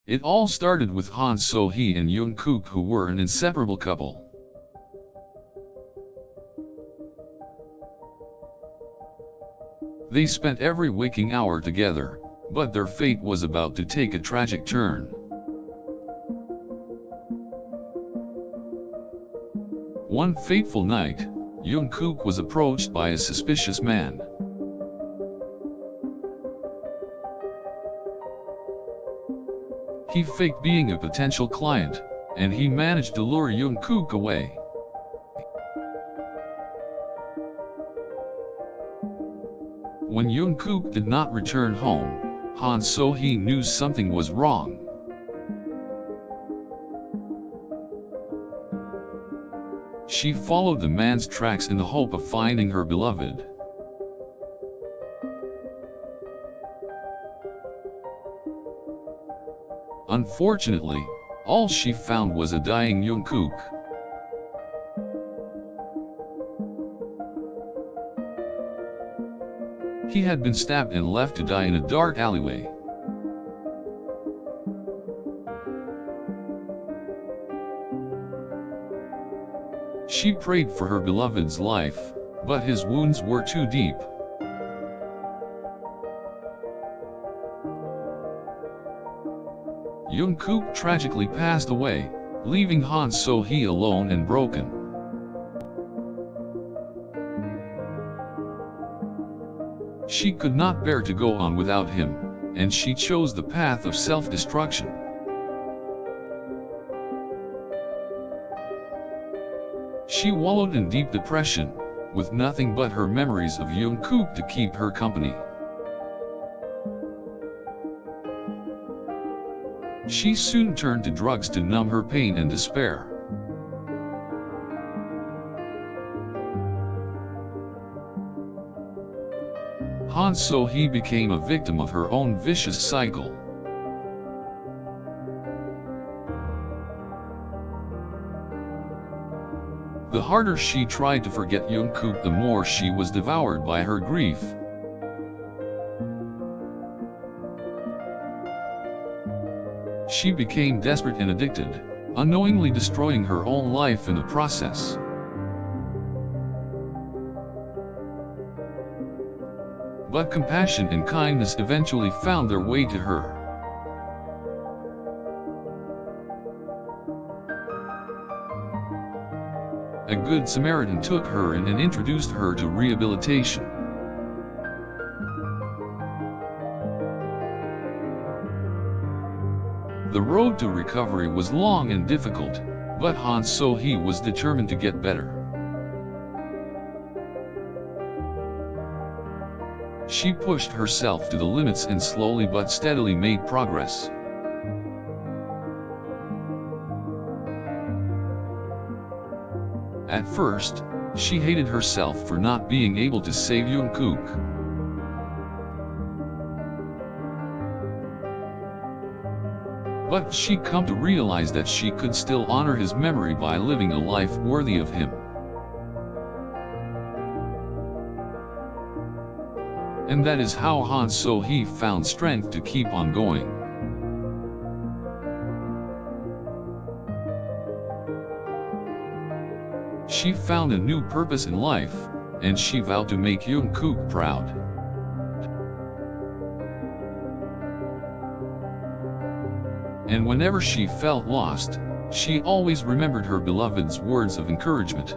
It all started with Han So-hee and Jungkook, who were an inseparable couple. They spent every waking hour together, but their fate was about to take a tragic turn. One fateful night, Jungkook was approached by a suspicious man. He faked being a potential client, and he managed to lure Jungkook away. When Jungkook did not return home, Han So-hee knew something was wrong. She followed the man's tracks in the hope of finding her beloved. Unfortunately, all she found was a dying Jungkook. He had been stabbed and left to die in a dark alleyway. She prayed for her beloved's life, but his wounds were too deep. Jungkook tragically passed away, leaving Han So-hee alone and broken. She could not bear to go on without him, and she chose the path of self-destruction. She wallowed in deep depression, with nothing but her memories of Jungkook to keep her company. She soon turned to drugs to numb her pain and despair. Han So-hee became a victim of her own vicious cycle. The harder she tried to forget Jungkook, the more she was devoured by her grief. She became desperate and addicted, unknowingly destroying her own life in the process. But compassion and kindness eventually found their way to her. A good Samaritan took her in and introduced her to rehabilitation. The road to recovery was long and difficult, but Han So-hee was determined to get better. She pushed herself to the limits and slowly but steadily made progress. At first, she hated herself for not being able to save Jungkook. But she come to realize that she could still honor his memory by living a life worthy of him. And that is how Han So-hee found strength to keep on going. She found a new purpose in life, and she vowed to make Jungkook proud. And whenever she felt lost, she always remembered her beloved's words of encouragement.